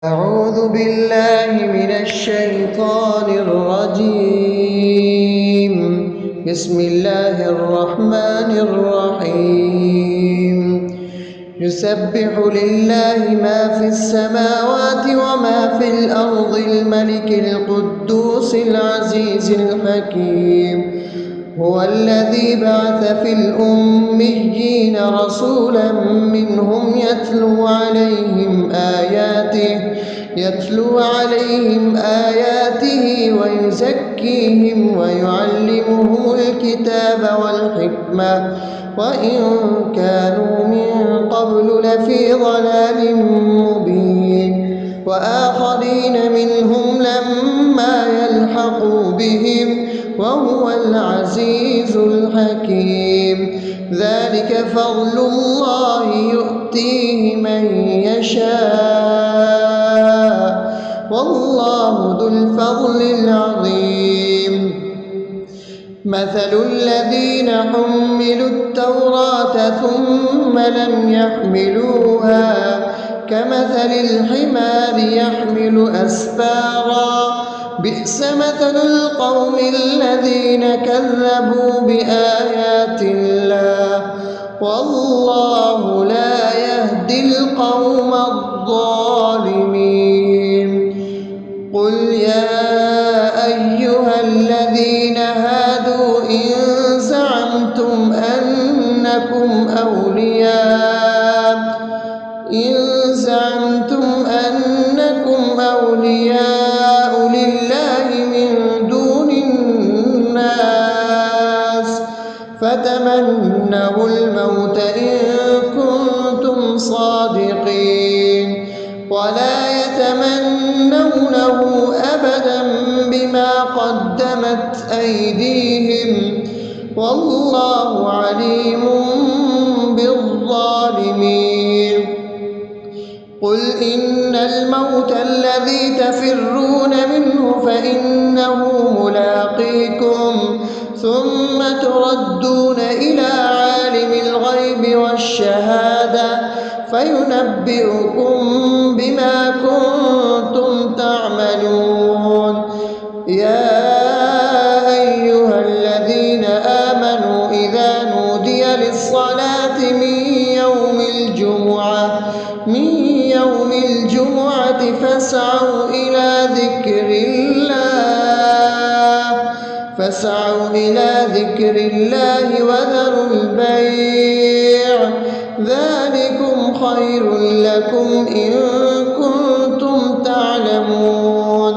أعوذ بالله من الشيطان الرجيم. بسم الله الرحمن الرحيم. يسبح لله ما في السماوات وما في الأرض الملك القدوس العزيز الحكيم. هو الذي بعث في الأميين رسولا منهم يتلو عليهم آياته ويزكيهم ويعلمهم الكتاب والحكمة وإن كانوا من قبل لفي ضلال مبين وآخرين منهم لما يلحقوا بهم وهو العزيز الحكيم. ذلك فضل الله يؤتيه من يشاء والله ذو الفضل العظيم. مثل الذين حملوا التوراة ثم لم يحملوها كمثل الحمار يحمل أسفارا بئس مثل القوم الذين كذبوا بآيات الله والله لا يهدي القوم الظالمين. قل يا أيها الذين هادوا إن زعمتم أنكم أولياء لله من دون الناس فتمنوا الموت إن كنتم صادقين ولا يتمنونه أبدا بما قدمت أيديهم والله عليم بالظالمين. قل إن الموت الذي تفرون منه فإنه ملاقيكم ثم تردون إلى عالم الغيب والشهادة فينبئكم بما كنتم تعملون. يا أيها الذين آمنوا إذا نودي للصلاة من يوم الجمعة فاسعوا إلى ذكر الله وذروا البيع ذلكم خير لكم إن كنتم تعلمون.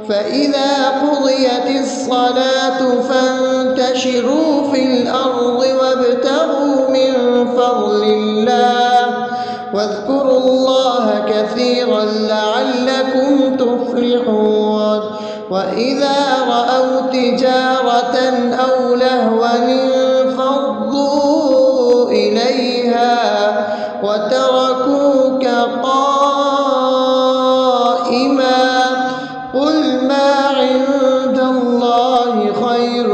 فإذا قضيت الصلاة فانتشروا في الأرض وابتغوا من فضل الله واذكروا الله كثيرا لعلكم تفلحون. وإذا رأوا تجارة أو لهوا انفضوا إليها وتركوك قائما قل ما عند الله خير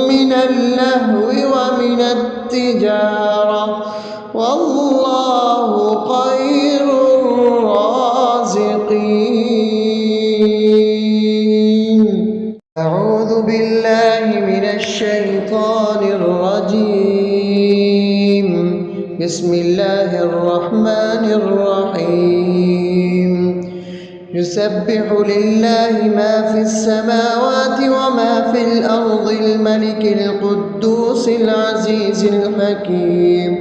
من اللهو ومن التجارة والله خير الرازقين. أعوذ بالله من الشيطان الرجيم. بسم الله الرحمن الرحيم. يسبح لله ما في السماوات وما في الأرض الملك القدوس العزيز الحكيم.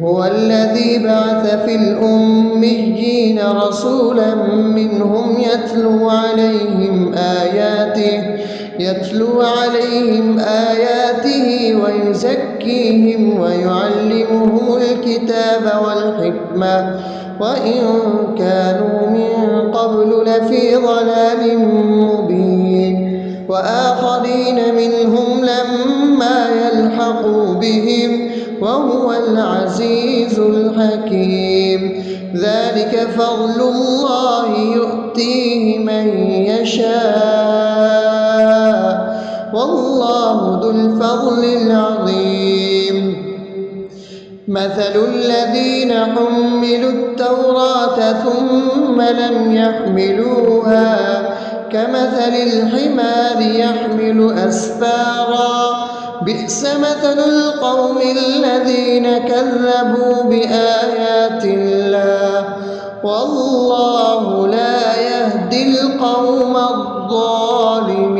هو الذي بعث في الأميين رسولا منهم يتلو عليهم آياته ويزكيهم ويعلمهم الكتاب والحكمة وإن كانوا من قبل لفي ضلال مبين وآخرين منهم لما يلحقوا بهم وهو العزيز الحكيم. ذلك فضل الله يؤتيه من يشاء والله ذو الفضل العظيم. مثل الذين حملوا التوراة ثم لم يحملوها كمثل الحمار يحمل أسفارا بئس مثل القوم الذين كذبوا بآيات الله والله لا يهدي القوم الظالمين.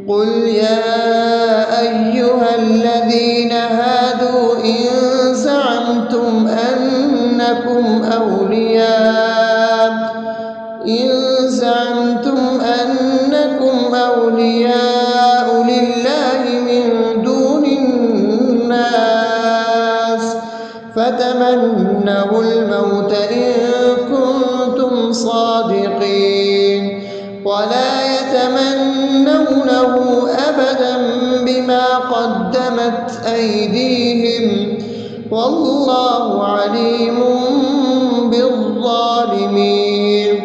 قل يا أيها الذين هادوا إن زعمتم أنكم أولياء لله من دون الناس فتمنوا الموت إن كنتم صادقين ولا يتمنونه أبدا بما قدمت أيديهم والله عليم بالظالمين.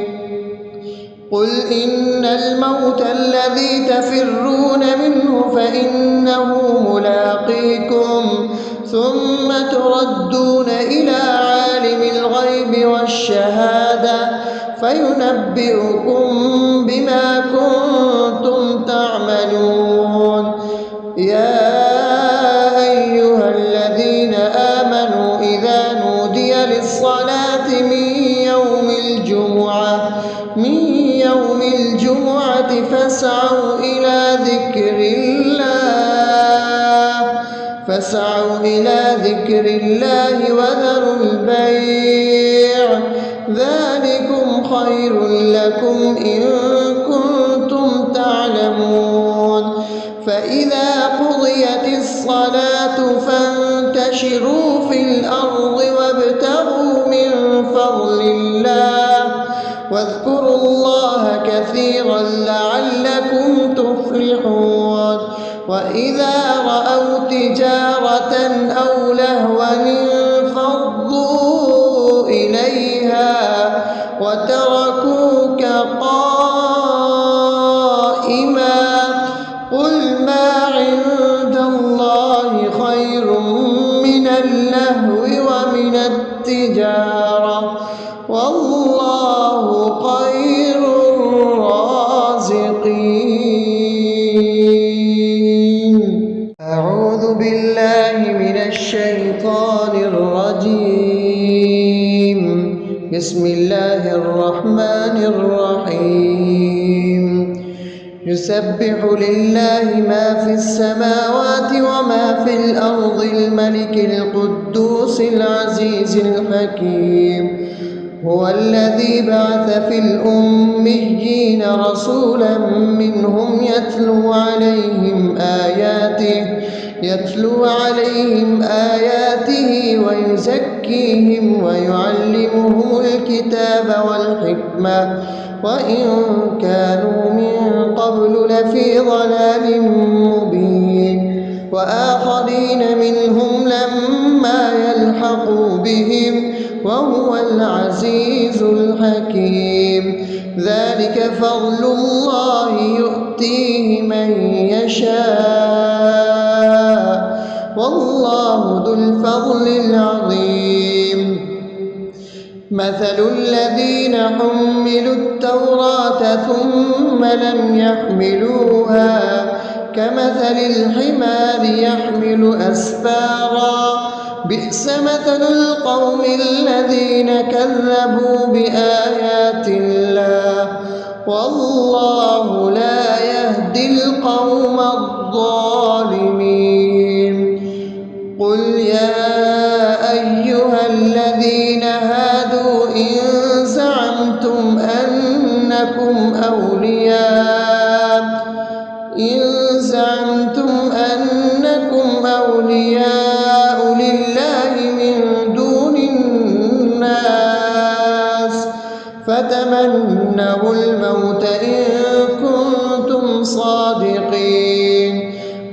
قل إن الموت الذي تفرون منه فإنه ملاقيكم ثم تردون إلى عالم الغيب والشهادة فينبئكم بما كنتم تعملون. يا أيها الذين آمنوا إذا نودي للصلاة من يوم الجمعة فاسعوا إلى ذكر الله وذروا البيع ذلكم خير لكم إن كنتم تعلمون. فإذا قضيت الصلاة فانتشروا في الأرض وابتغوا من فضل الله واذكروا الله كثيرا لعلكم تفلحون. وإذا رأوا تجارة أو لهوا انفضوا إليها وتركوك قائما قل ما عند الله خير من اللهو ومن التجارة والله خير الرازقين. أعوذ بالله من الشيطان الرجيم. بسم الله الرحمن الرحيم. يسبح لله ما في السماوات وما في الأرض الملك القدوس العزيز الحكيم. هو الذي بعث في الأميين رسولا منهم يتلو عليهم آياته ويزكيهم ويعلمهم الكتاب والحكمة وإن كانوا من قبل لفي ضلال مبين. وآخرين منهم لما يلحقوا بهم وهو العزيز الحكيم. ذلك فضل الله يؤتيه من يشاء والله ذو الفضل العظيم. مثل الذين حملوا التوراة ثم لم يحملوها كمثل الحمار يحمل أسفارا بئس مثل القوم الذين كذبوا بآيات الله والله لا يهدي القوم الظالمين. قل يا أيها الذين هادوا إن زعمتم أنكم أولياء لله من دون الناس فتمنوا الموت إن كنتم صادقين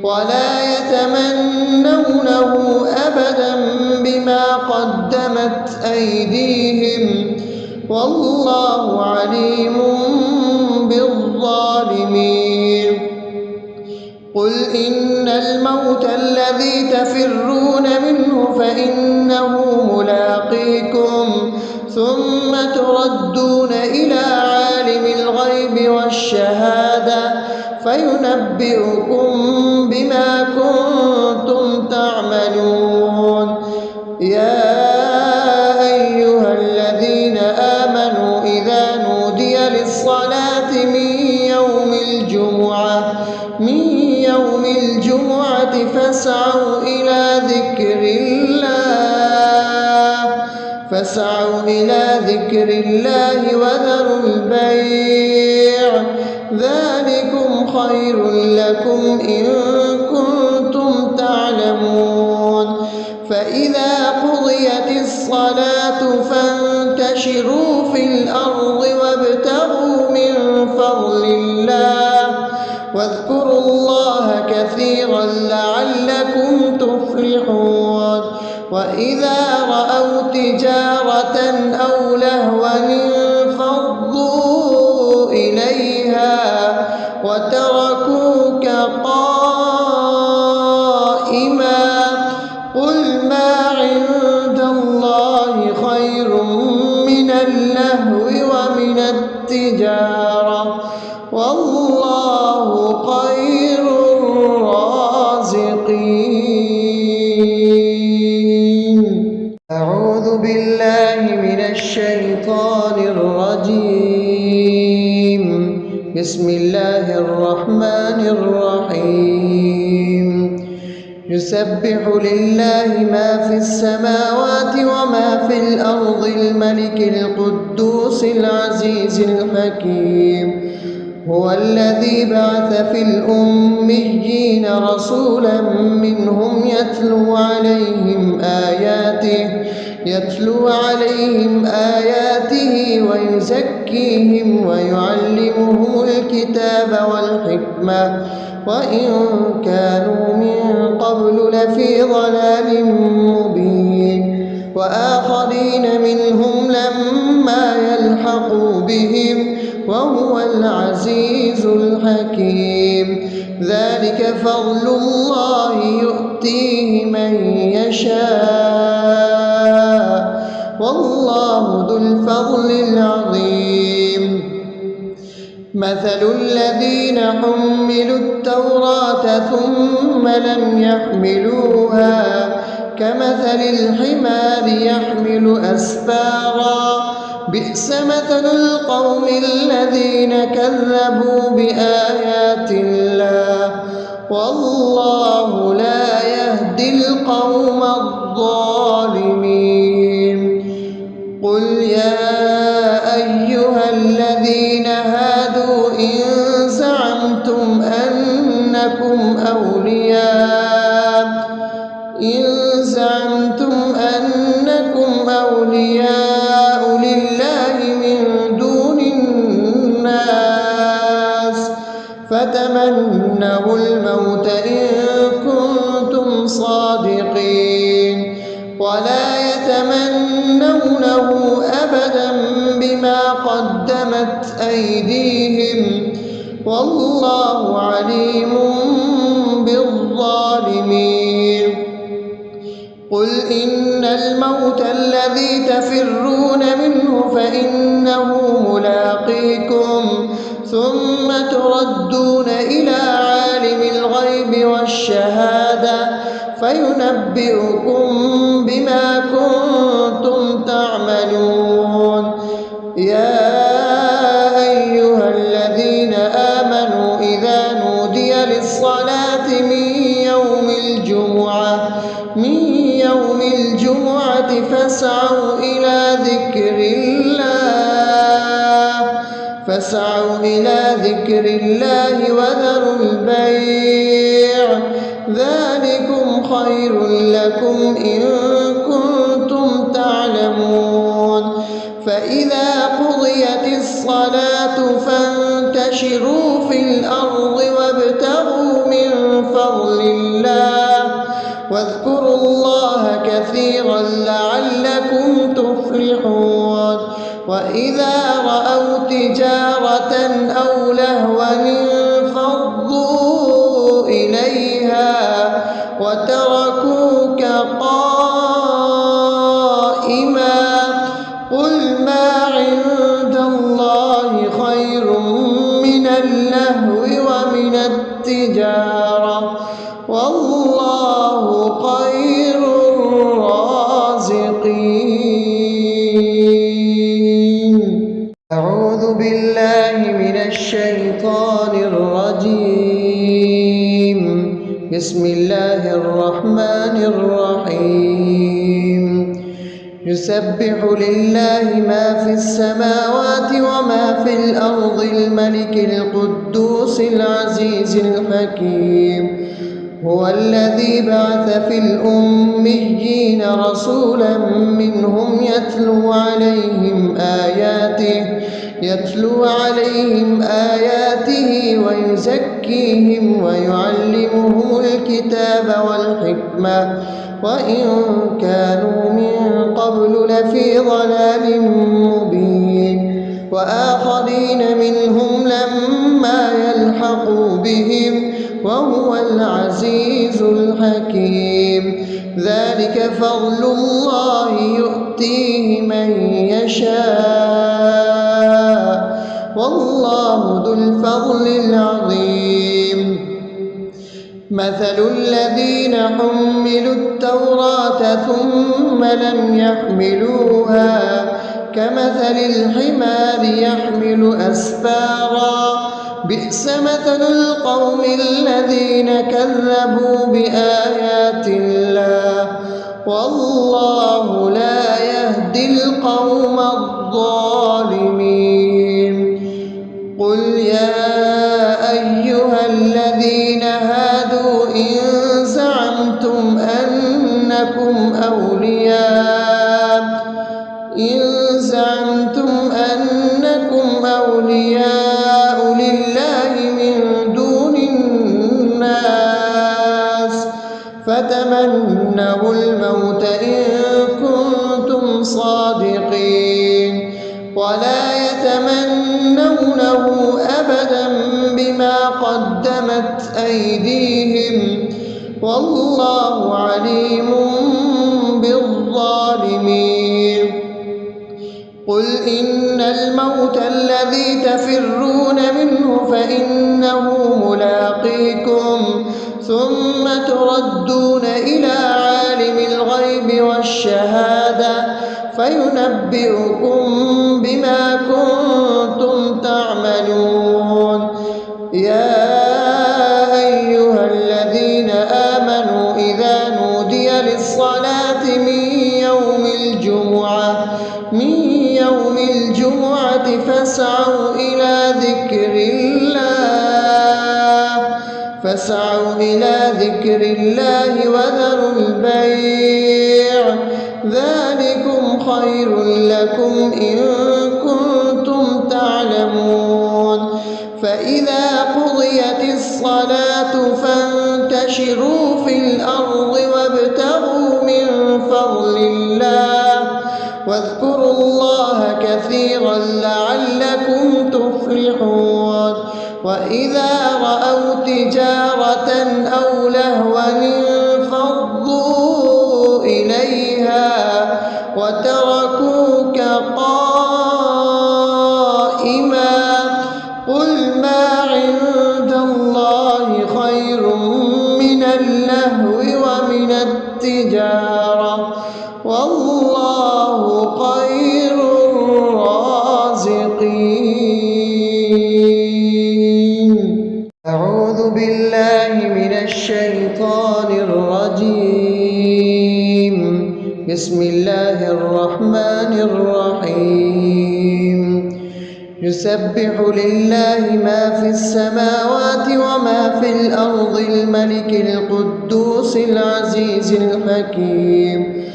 ولا يتمنونه أبدا بما قدمت أيديهم والله عليم بالظالمين. قل إن الموت الذي تفرون منه فإنه ملاقيكم ثم تردون إلى عالم الغيب والشهادة فينبئكم بما كنتم تعملون. يا أيها الذين آمنوا إذا نودي للصلاة من يوم الجمعة فاسعوا إلى ذكر الله وذروا البيع ذلكم خير لكم إن كنتم تعلمون. فإذا قضيت الصلاة فانتشروا في الأرض وابتغوا من فضل الله واذكروا الله كثيرا لعلكم تفلحون. وإذا رأوا تجارة أو لهوا انفضوا إليها وتركوك قائما قل ما عند الله خير من اللهو ومن التجارة والله خير الرازقين. أعوذ بالله من الشيطان الرجيم. بسم الله الرحمن الرحيم. يسبح لله ما في السماوات وما في الأرض الملك القدوس العزيز الحكيم. هو الذي بعث في الأميين رسولا منهم يتلو عليهم آياته ويزكيهم ويعلمهم الكتاب والحكمة وإن كانوا من قبل لفي ضلال مبين. وآخرين منهم لما يلحقوا بهم وهو العزيز الحكيم. ذلك فضل الله يؤتيه من يشاء والله ذو الفضل العظيم. مثل الذين حملوا التوراة ثم لم يحملوها كمثل الحمار يحمل أسفارا بئس مثل القوم الذين كذبوا بآيات الله والله لا يهدي القوم الظالمين. قل يا أيها الذين هادوا إن زعمتم أنكم أولياء لله من دون الناس فتمنوا الموت إن كنتم صادقين ولا يتمنونه أبدا بما قدمت أيديهم والله عليم بالظالمين. قل إن الموت الذي تفرون منه فإنه ملاقيكم ثم تردون إلى عالم الغيب والشهادة فينبئكم بما كنتم تعملون. يا أيها الذين آمنوا إذا نودي للصلاة من يوم الجمعة فاسعوا إلى ذكر الله وذروا البيع ذلكم خير لكم إن كنتم تعلمون. فإذا قضيت الصلاة فانتشروا في الأرض وابتغوا من فضل الله واذكروا الله كثيرا لعلكم تفلحون. وإذا رأوا تجارة أو لهوا انفضوا إليها إليها وتركوك قائما قل ما عند الله خير من اللهو ومن التجارة والله خير الرازقين. أعوذ بالله من الشيطان الرجيم. بسم الله الرحمن الرحيم. يسبح لله ما في السماوات وما في الأرض الملك القدوس العزيز الحكيم. هو الذي بعث في الأميين رسولا منهم يتلو عليهم آياته ويزكيهم ويعلمهم الكتاب والحكمة وإن كانوا من قبل لفي ضلال مبين وآخرين منهم لما يلحقوا بهم وهو العزيز الحكيم. ذلك فضل الله يؤتيه من يشاء والله ذو الفضل العظيم. مثل الذين حملوا التوراة ثم لم يحملوها كمثل الحمار يحمل أسفارا بئس مثل القوم الذين كذبوا بآيات الله والله لا يهدي القوم الظالمين. قل يا أيها الذين هادوا إن زعمتم أنكم أولياء لله من دون الناس فتمنوا الموت إن كنتم صادقين ولا يتمنونه أبدا بما قدمت أيديهم والله عليم بالظالمين. قل إن الموت الذي تفرون منه فإنه ملاقيكم ثم تردون إلى عالم الغيب والشهادة فينبئكم بما كنتم تعملون. يا أيها الذين آمنوا إذا نودي للصلاة من يوم الجمعة فاسعوا إلى ذكر الله وذروا البيع ذلكم خير لكم إن كنتم تعلمون. فإذا قضيت الصلاة فانتشروا في الأرض وابتغوا من فضل الله واذكروا الله كثيرا لعلكم تفلحون. وإذا رأوا تجارة أو لهوا انفضوا إليها وتركوك قائما قل ما عند الله خير من اللهو ومن التجارة والله خير الرازقين. أعوذ بالله من الشيطان الرجيم. بسم الله الرحمن الرحيم. يسبح لله ما في السماوات وما في الأرض الملك القدوس العزيز الحكيم.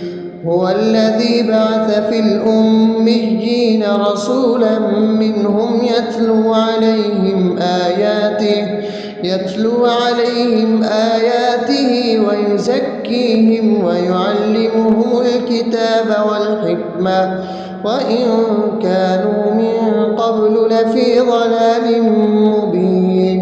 هو الذي بعث في الأميين رسولا منهم يتلو عليهم آياته ويزكيهم ويعلمهم الكتاب والحكمة وإن كانوا من قبل لفي ضلال مبين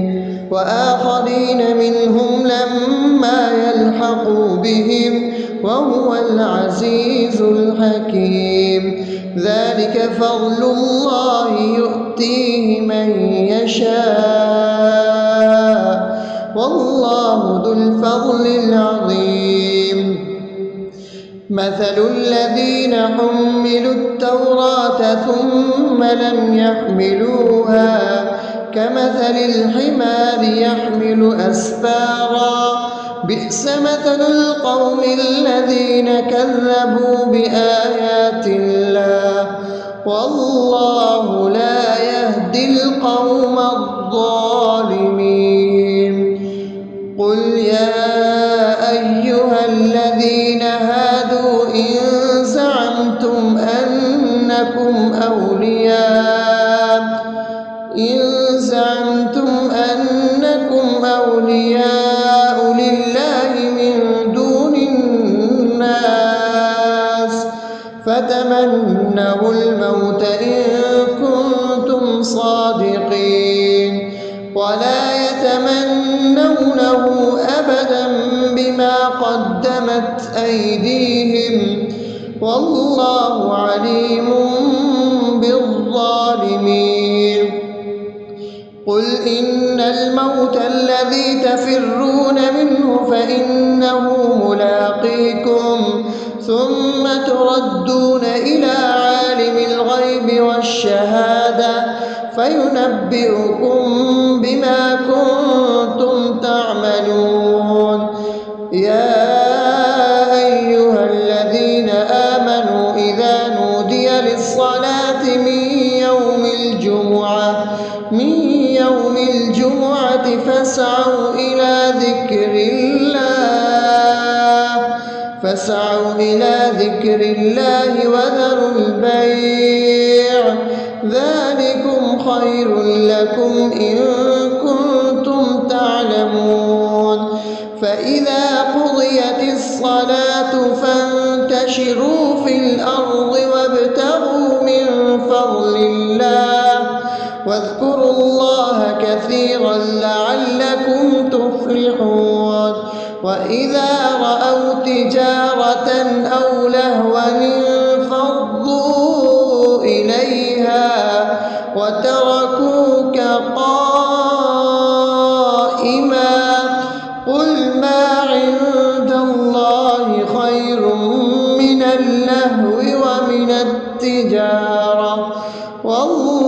وآخرين المستضعفين منهم لما يلحقوا بهم وهو العزيز الحكيم. ذلك فضل الله يؤتيه من يشاء والله ذو الفضل العظيم. مثل الذين حملوا التوراة ثم لم يحملوها كمثل الحمار يحمل أسفارا بئس مثل القوم الذين كذبوا بآيات الله والله لا يهدي القوم الظالمين. قل يا أيها الذين هادوا إن زعمتم أنكم أولياء لله من دون الناس فتمنوا الموت إن كنتم صادقين ولا يتمنونه أبدا بما قدمت أيديهم والله عليم بالظالمين. قل إن الموت الذي تفرون منه فإنه ملاقيكم ثم تردون إلى عالم الغيب والشهادة فينبئكم بما كنتم تعملون. يا أيها الذين آمنوا إذا نودي للصلاة من يوم الجمعة فاسعوا إلى ذكر الله وذروا البيع ذلكم خير لكم إن كنتم تعلمون. فإذا قضيت الصلاة فانتشروا في الأرض وابتغوا من فضل الله واذكروا الله كثيرا لعلكم تفلحون. وإذا رأوا تجارة أو لهوا انفضوا إليها وتركوك قائما قل ما عند الله خير من اللهو ومن التجارة والله